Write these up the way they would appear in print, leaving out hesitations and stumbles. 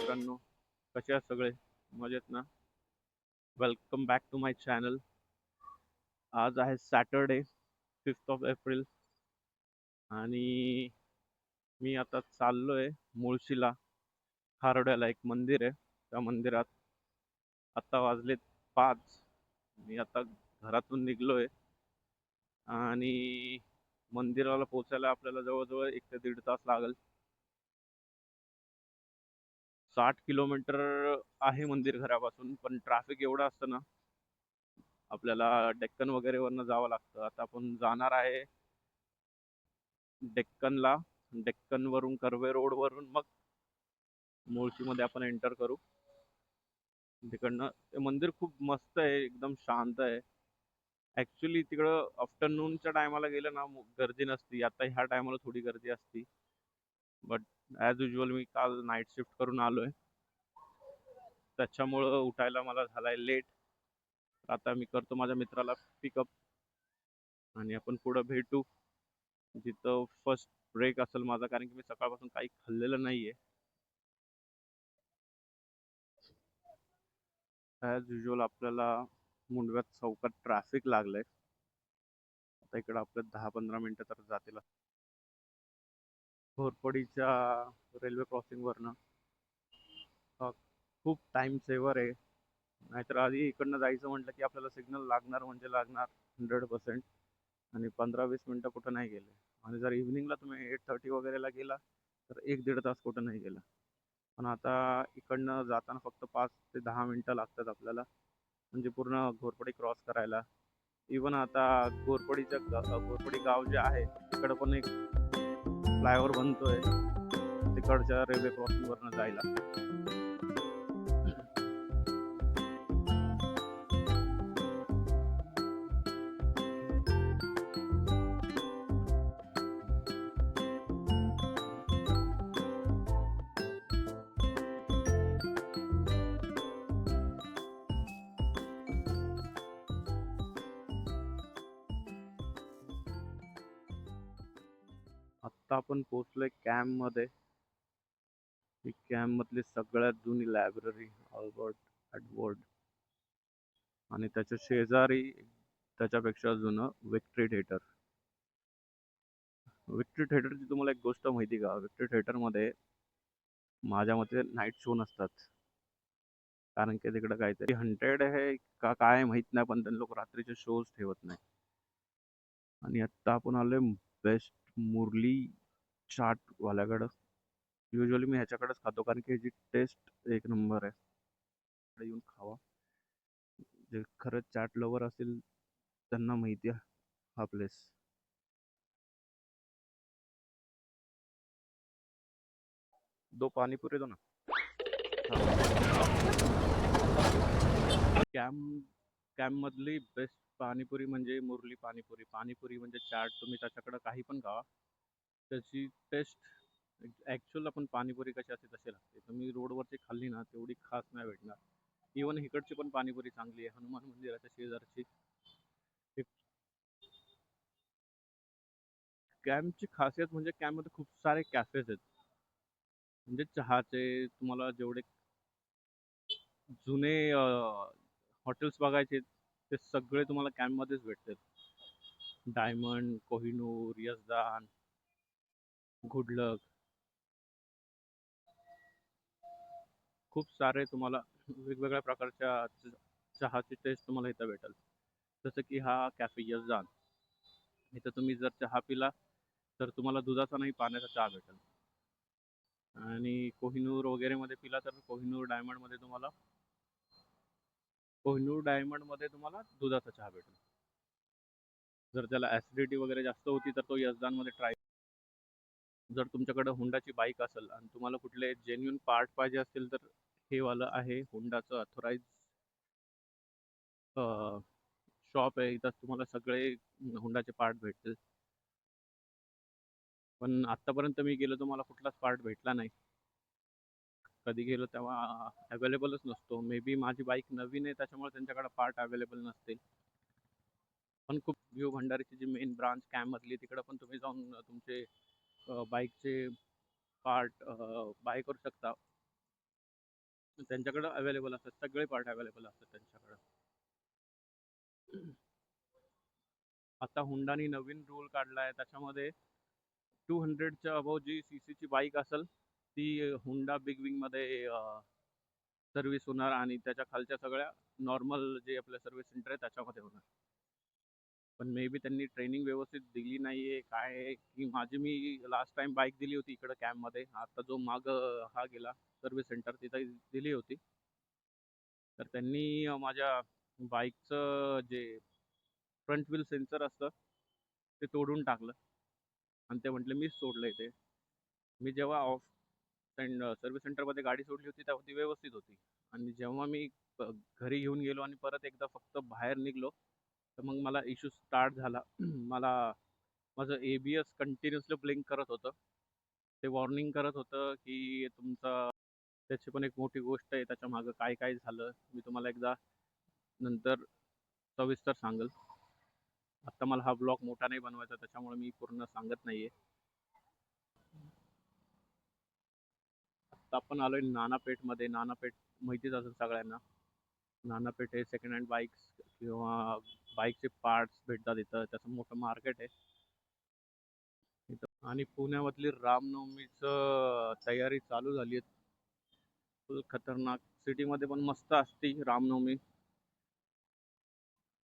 मित्रांनो, कसे आहात सगळे? मजेत ना? Welcome back to my channel. आज आहे सॅटरडे 5th ऑफ एप्रिल आणि मी आता चाललोय मुळशीला. खारोड्याला एक मंदिर आहे. त्या मंदिरात आता वाजलेत 5. मी आता घरातून निघलोय आणि मंदिराला पोहोचायला आपल्याला जवळजवळ 1 ते दीड तास लागेल. 60 किलोमीटर आहे मंदिर घरापासून, पण ट्रॅफिक एवढं असतं ना, आपल्याला डेक्कन वगैरे वरनं जावं लागतं. आता आपण जाणार आहे डेक्कनला. डेक्कन वरून कर्वे रोड वरून मग मुळशीमध्ये आपण एंटर करू. तिकडनं ते मंदिर खूप मस्त आहे, एकदम शांत आहे. ऍक्च्युली तिकडं आफ्टरनूनच्या टायमाला गेलं ना गर्दी नसती. आता ह्या टायमाला थोडी गर्दी असती. बट ॲज युजल मी काल नाईट शिफ्ट करून आलोय, त्याच्यामुळं उठायला मला झालाय लेट. आता मी करतो माझ्या मित्राला पिकअप आणि आपण पुढं भेटू जिथं फर्स्ट ब्रेक असेल माझा, कारण की मी सकाळपासून काही खाल्लेलं नाहीये. ॲज युजल आपल्याला मुंडव्यात चौकात ट्रॅफिक लागलंय. आता इकडं आपलं 10-15 मिनिटं तर जातील. घोरपडीच्या रेल्वे क्रॉसिंगवरनं खूप टाइम सेवर आहे. नाहीतर आधी इकडनं जायचं म्हटलं की आपल्याला सिग्नल लागणार म्हणजे लागणार 100%. आणि 15-20 मिनिटं कुठं नाही गेले. आणि जर इव्हिनिंगला तुम्ही 8:30 वगैरेला गेला तर 1-1.5 तास कुठं नाही गेला. पण आता इकडनं जाताना फक्त 5 ते 10 मिनिटं लागतात आपल्याला, म्हणजे पूर्ण घोरपडी क्रॉस करायला. इवन आता घोरपडी गाव जे आहे तिकडं पण एक फ्लायओव्हर बनतोय तिकडच्या रेल्वे क्रॉसिंगवरनं जायला. आत्ता आपण पोहोचलोय कॅम्पमध्ये. ही कॅम्पमधली सगळ्यात जुनी लायब्ररी अल्बर्ट ॲडवर्ड. आणि त्याच्या शेजारी त्याच्यापेक्षा जुनं विक्ट्री थिएटर. विक्ट्री थिएटरची तुम्हाला एक गोष्ट माहिती का? विक्ट्री थिएटरमध्ये माझ्या मते नाईट शो नसतात, कारण की तिकडं काहीतरी हंटेड आहे का काय माहित नाही, पण त्यांनी लोक रात्रीचे शोज ठेवत नाही. आणि आत्ता आपण आलोय बेस्ट मुरली चाटवाल्याकडं. युजली मी ह्याच्याकडेच खातो, कारण की ह्याची टेस्ट एक नंबर आहे. इकडे येऊन खावा. जे खरंच चाट लवर असेल त्यांना माहिती आहे हा प्लेस. दो पाणीपुरी दो ना. कॅम्प कॅम्पमधली बेस्ट पाणीपुरी म्हणजे मुरली पाणीपुरी. पाणीपुरी म्हणजे चाट, तुम्ही त्याच्याकडं काही पण खावा, त्याची टेस्ट ॲक्च्युअल आपण पाणीपुरी कशी असते तशी लागते. तुम्ही रोडवरची खाल्ली ना तेवढी खास नाही भेटणार. इवन इकडची पण पाणीपुरी चांगली आहे, हनुमान मंदिराच्या शेजारची. कॅम्पची खासियत म्हणजे कॅम्पमध्ये खूप सारे कॅफेज आहेत. म्हणजे चहाचे तुम्हाला जेवढे जुने हॉटेल्स बघायचे ते सगळे तुम्हाला कॅम्पमध्येच भेटतात. डायमंड, कोहिनूर, यजदान, गुडलक, खूप सारे तुम्हाला वेगवेगळ्या प्रकारच्या चहाची टेस्ट तुम्हाला इथं भेटेल. जसं की हा कॅफे यजदान. इथं तुम्ही जर चहा पिला तर तुम्हाला दुधाचा नाही पाण्याचा चहा भेटेल. आणि कोहिनूर वगैरे मध्ये पिला तर कोहिनूर डायमंड मध्ये तुम्हाला दुधाचा चहा भेटेल. जर त्याला ऍसिडिटी वगैरे जास्त होती तर तो यजदान मध्ये ट्राय. जर तुमच्याकडे हुंडाची बाईक असेल आणि तुम्हाला कुठले जेन्युन पार्ट पाहिजे असतील तर हे वालं आहे हुंडाचं अथोराइज शॉप आहे. इथं तुम्हाला सगळे हुंडाचे पार्ट भेटतील. पण आतापर्यंत मी गेलो तर मला कुठलाच पार्ट भेटला नाही. कधी गेलो तेव्हा अवेलेबलच नसतो. मे बी माझी बाईक नवीन आहे त्याच्यामुळे त्यांच्याकडे पार्ट अवेलेबल नसतील. पण खूप व्यू भंडारीची जी मेन ब्रांच कॅम्पमधली तिकडं पण तुम्ही जाऊन तुमचे बाईकचे पार्ट बाय करू शकता. त्यांच्याकडं अवेलेबल असतात, सगळे पार्ट अवेलेबल असतात त्यांच्याकडं. आता हुंडानी नवीन रूल काढला आहे, त्याच्यामध्ये 200च्या अबव जी सीसीची बाईक असेल ती हुंडा बिग विंगमध्ये सर्व्हिस होणार, आणि त्याच्या खालच्या सगळ्या नॉर्मल जे आपल्या सर्व्हिस सेंटर आहे त्याच्यामध्ये होणार. पण मे बी त्यांनी ट्रेनिंग व्यवस्थित दिली नाहीये काय आहे, की मी लास्ट टाइम बाईक दिली होती इकडं कॅम्पमध्ये, आता जो माग हा गेला सर्व्हिस सेंटर तिथे दिली होती. तर त्यांनी माझ्या बाईकचं जे फ्रंट व्हील सेन्सर असतं ते तोडून टाकलं, आणि ते म्हटले मीच तोडलंय ते. मी जेव्हा सर्व्हिस सेंटरमध्ये गाडी सोडली होती तेव्हा ती व्यवस्थित होती, आणि जेव्हा मी घरी घेऊन गेलो आणि परत एकदा फक्त बाहेर निघलो, तर मग मला इश्यू स्टार्ट झाला. मला माझं ABS कंटिन्युअसली ब्लिंक करत होतं. ते वॉर्निंग करत होतं की तुमचा, त्याची पण एक मोठी गोष्ट आहे त्याच्यामागं काय काय झालं, मी तुम्हाला एकदा नंतर सविस्तर सांगेल. आत्ता मला हा ब्लॉग मोठा नाही बनवायचा, त्याच्यामुळे मी पूर्ण सांगत नाहीये. आत्ता आपण आलोय नानापेठमध्ये. नानापेठ माहितीच असेल सगळ्यांना. नानापेठ हे सेकंड हँड बाईक्स किंवा बाईकचे पार्ट्स भेटतात इथं, त्याचं मोठं मार्केट आहे इथं. आणि पुण्यामधली रामनवमीचं तयारी चालू झाली आहे, फुल खतरनाक. सिटीमध्ये पण मस्त असते रामनवमी,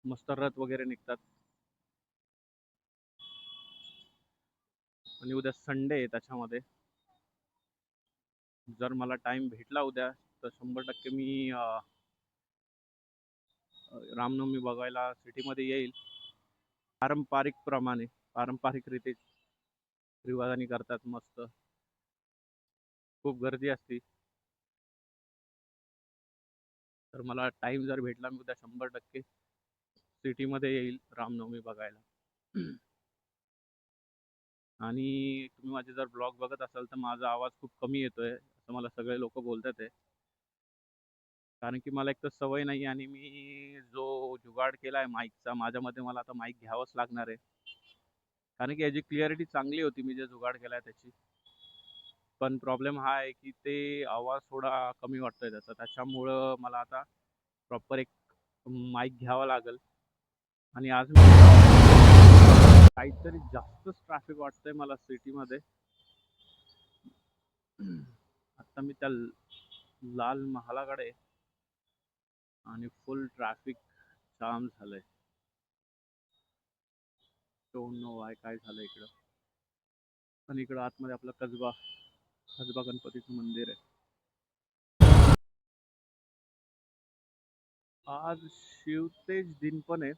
मस्त रथ वगैरे निघतात. आणि उद्या संडे आहे, त्याच्यामध्ये जर मला टाइम भेटला उद्या तर 100% मी रामनवमी बघायला सिटीमध्ये येईल. पारंपरिक प्रमाणे, पारंपरिक रीती रिवाजाने करतात मस्त. खूप गर्दी असते. तर मला टाइम जर भेटला मी उद्या 100% सिटीमध्ये येईल रामनवमी बघायला. आणि तुम्ही माझे जर ब्लॉग बघत असाल तर माझा आवाज खूप कमी येतोय असं मला सगळे लोक बोलतात आहे. कारण की मला एक तर सवय नाही, आणि मी जो जुगाड केला आहे माईकचा, माझ्यामध्ये मला आता माईक घ्यावंच लागणार आहे. कारण की याची क्लिअरिटी चांगली होती मी जे जुगाड केला आहे त्याची. पण प्रॉब्लेम हा आहे की ते आवाज थोडा कमी वाटतोय त्याचा, त्याच्यामुळं मला आता प्रॉपर एक माईक घ्यावा लागेल. आणि आज मी काहीतरी जास्तच ट्रॅफिक वाटतंय मला सिटीमध्ये. आता मी त्या लाल महालाकडे आहे, आणि फुल ट्रॅफिक जाम झालंय. डोंट नो वाय काय झालं इकडं. आणि इकडं आतमध्ये आपलं कसबा कसबा गणपतीचं मंदिर आहे. आज शिवतेज दिन पण आहे.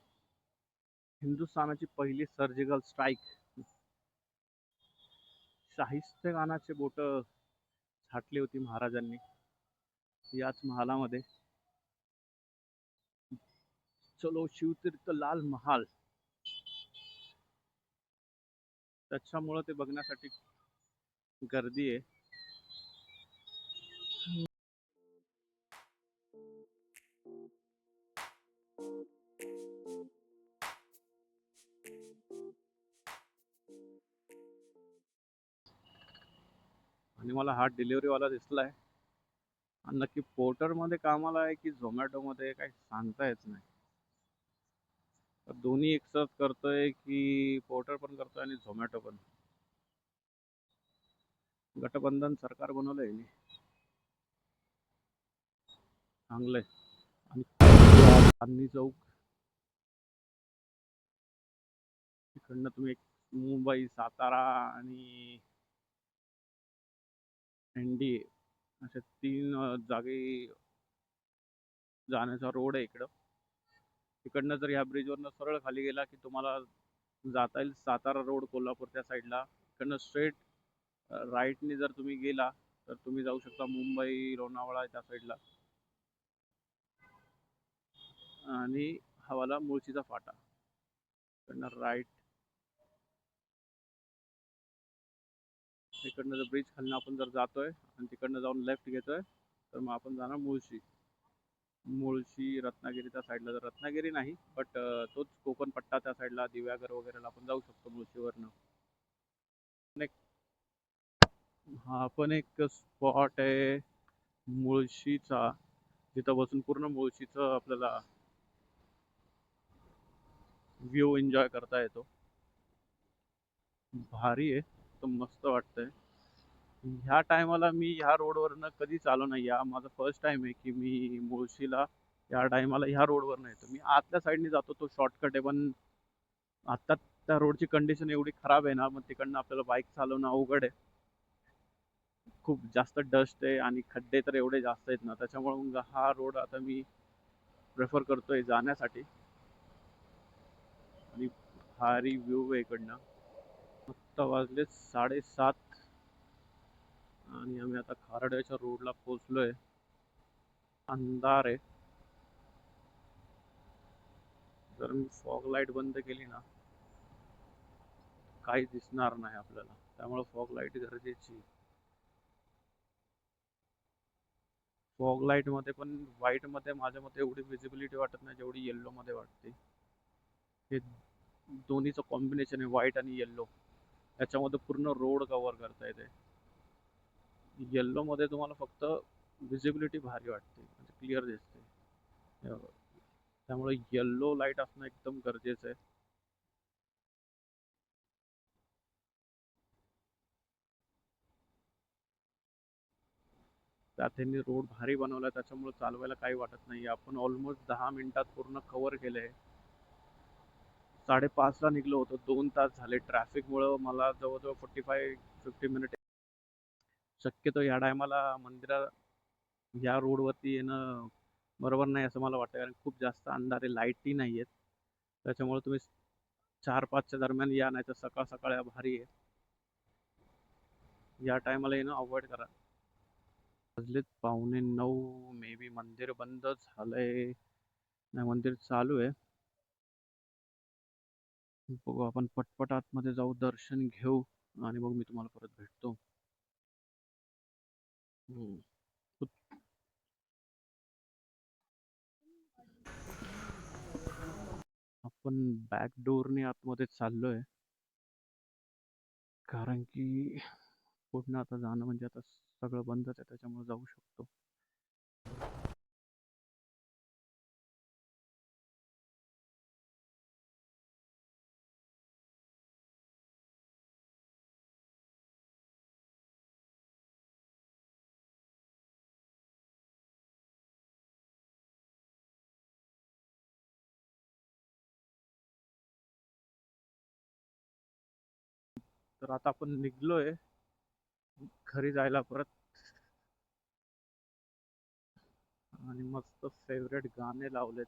हिंदुस्थानाची पहिली सर्जिकल स्ट्राईक, शाहिस्तेखानाचे बोट छाटली होती महाराजांनी याच महालामध्ये. चलो शिवतीर्थ लाल महाल, त्याच्यामुळं ते बघण्यासाठी गर्दी आहे. आणि मला हा डिलिव्हरीवाला दिसलाय, आणि नक्की पोर्टरमध्ये कामाला आहे की झोमॅटोमध्ये काही सांगता येत नाही. तर दोन्ही एकसाथ करतोय की पोर्टर पण करतोय आणि झोमॅटो पण. गठबंधन सरकार बनवलंय यांनी. चांगलंय. आणि चांदणी चौक, तिकडनं तुम्ही मुंबई, सातारा आणि NDA अशा 3 जागी जाण्याचा रोड आहे इकडं. तिकडनं जर ह्या ब्रिजवरनं सरळ खाली गेला की तुम्हाला जाता येईल सातारा रोड, कोल्हापूर त्या साईडला. इकडनं स्ट्रेट राईटनी जर तुम्ही गेला तर तुम्ही जाऊ शकता मुंबई, लोणावळा त्या साईडला. आणि हवाला मुळशीचा फाटा, इकडनं राईट. इकडनं जर ब्रिज खालनं आपण जर जातोय आणि तिकडनं जाऊन लेफ्ट घेतोय तर मग आपण जाणार मुळशी. मुळशी रत्नागिरी त्या साईडला, जर रत्नागिरी नाही बट तोच कोकण पट्टा त्या साईडला दिव्यागर वगैरेला आपण जाऊ शकतो मुळशीवरनं. हा पण एक स्पॉट आहे मुळशीचा, जिथं बसून पूर्ण मुळशीचं आपल्याला व्ह्यू एन्जॉय करता येतो. भारी आहे, तर मस्त वाटतंय. ह्या टायमाला मी ह्या रोडवरनं कधीच आलो नाही. हा माझा फर्स्ट टाइम आहे की मी मुळशीला या टायमाला ह्या रोडवरनं येतो. मी आतल्या साईडने जातो, तो शॉर्टकट आहे, पण आता त्या रोडची कंडिशन एवढी खराब आहे ना, मग तिकडनं आपल्याला बाईक चालवणं अवघड आहे. खूप जास्त डस्ट आहे आणि खड्डे तर एवढे जास्त आहेत ना, त्याच्यामुळे मग हा रोड आता मी प्रेफर करतोय जाण्यासाठी. आणि भारी व्ह्यू आहे इकडनं. आत्ता वाजले 7:30 आणि आम्ही आता खारड्याच्या रोडला पोहोचलोय. अंधार आहे. जर मी फॉग लाईट बंद केली ना, काही दिसणार नाही आपल्याला, त्यामुळे फॉग लाईट गरजेची. फॉग लाईट मध्ये पण व्हाईट मध्ये माझ्या मते एवढी विजिबिलिटी वाटत नाही जेवढी येल्लो मध्ये वाटते. हे दोन्हीचं कॉम्बिनेशन आहे, व्हाईट आणि येल्लो, त्याच्यामध्ये पूर्ण रोड कव्हर करता येते. येल्लो मध्ये तुम्हाला फक्त विजिबिलिटी भारी वाटते, म्हणजे क्लिअर दिसते. त्यामुळे येल्लो लाईट असणं एकदम गरजेचं आहे. त्यात त्यांनी रोड भारी बनवला, त्याच्यामुळे चालवायला काही वाटत नाही. आपण ऑलमोस्ट 10 मिनिटात पूर्ण कव्हर केलंय. 5:30ला निघलो होतो, 2 तास झाले ट्रॅफिकमुळं. मला जवळजवळ 45-50 मिनिट. शक्यतो या टायमाला मंदिरात या रोडवरती येणं बरोबर नाही असं मला वाटतं, कारण खूप जास्त अंधार आहे, लाईटही नाही आहेत. त्याच्यामुळे तुम्ही 4-5च्या दरम्यान या, नाही तर सकाळ सकाळ या भारी आहे. या टायमाला येणं अवॉइड करा. वाजलेत 8:45. मे बी मंदिर बंद झालंय, नाही मंदिर चालू आहे. बघू, आपण पटपट आतमध्ये जाऊ, दर्शन घेऊ आणि मग मी तुम्हाला परत भेटतो. हम्म. आपण बॅक डोरने आतमध्ये चाललोय, कारण की पुढनं आता जाणं म्हणजे आता सगळं बंदच आहे, त्याच्यामुळे जाऊ शकतो. तर आता आपण निघलोय घरी जायला परत, आणि मस्त फेवरेट गाणे लावलेत.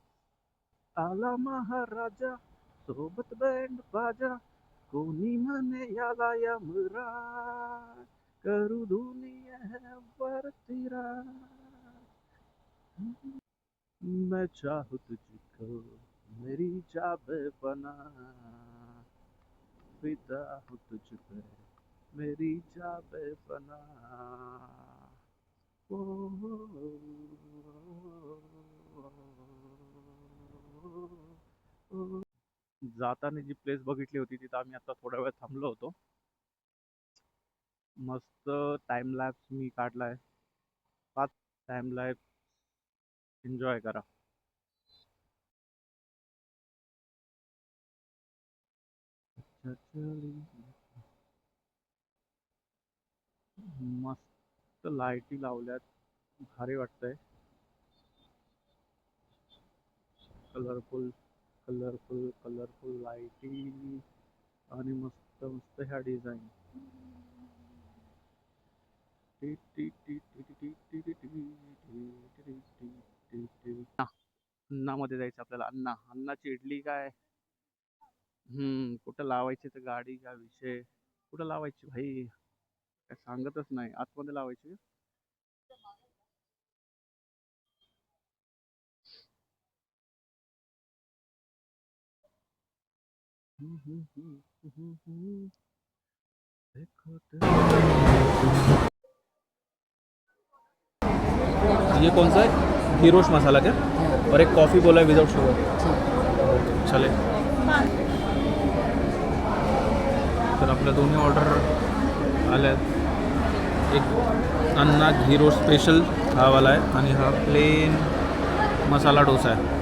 आला महाराजा सोबत बँड बाजा, कोणी म्हणे याला यमराज, करू दुनियावर तिरा, मैं चाहूँ तुझको मेरी जाबे बना, फिदा हूँ तुझ पे मेरी जाबे बना. ओ, जाताना जी प्लेस बघितली होती तिथं आम्ही आता थोडा वेळ थांबलो होतो. मस्त टाइम लॅप्स मी काढलाय. 5 टाइम लॅप्स एन्जॉय करा. मस्त लाईटी लावल्यात, भारी वाटतंय. कलरफुल कलरफुल कलरफुल लाईटी आणि मस्त मस्त ह्या डिझाईन. अन्नामध्ये जायचं आपल्याला. अन्नाची इडली काय, कुठं लावायची तर गाडी काय विषय, कुठं लावायची भाई काय सांगतच नाही. आतमध्ये लावायची. ये कौन सा है, हीरोश मसाला क्या, और एक कॉफ़ी बोला है विदाउट शुगर. चले. तर आपल्या दोन्ही ऑर्डर आल्या. एक अन्ना घी रोस्ट स्पेशल हा वाला आहे आणि हा प्लेन मसाला डोसा आहे.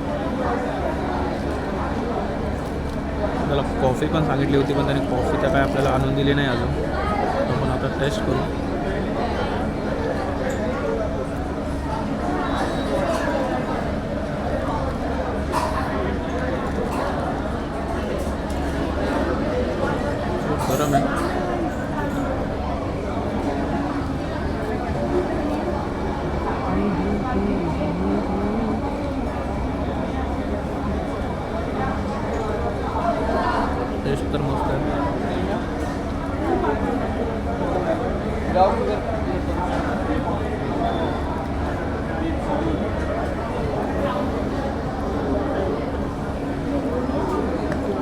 त्याला कॉफी पण सांगितली होती, पण त्याने कॉफी तर काय आपल्याला आणून दिली नाही अजून. आपण आता टेस्ट करू. खूप गरम आहे. टेस्ट तर मस्त आहे.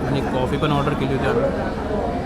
आणि कॉफी पण ऑर्डर केली होती आम्ही.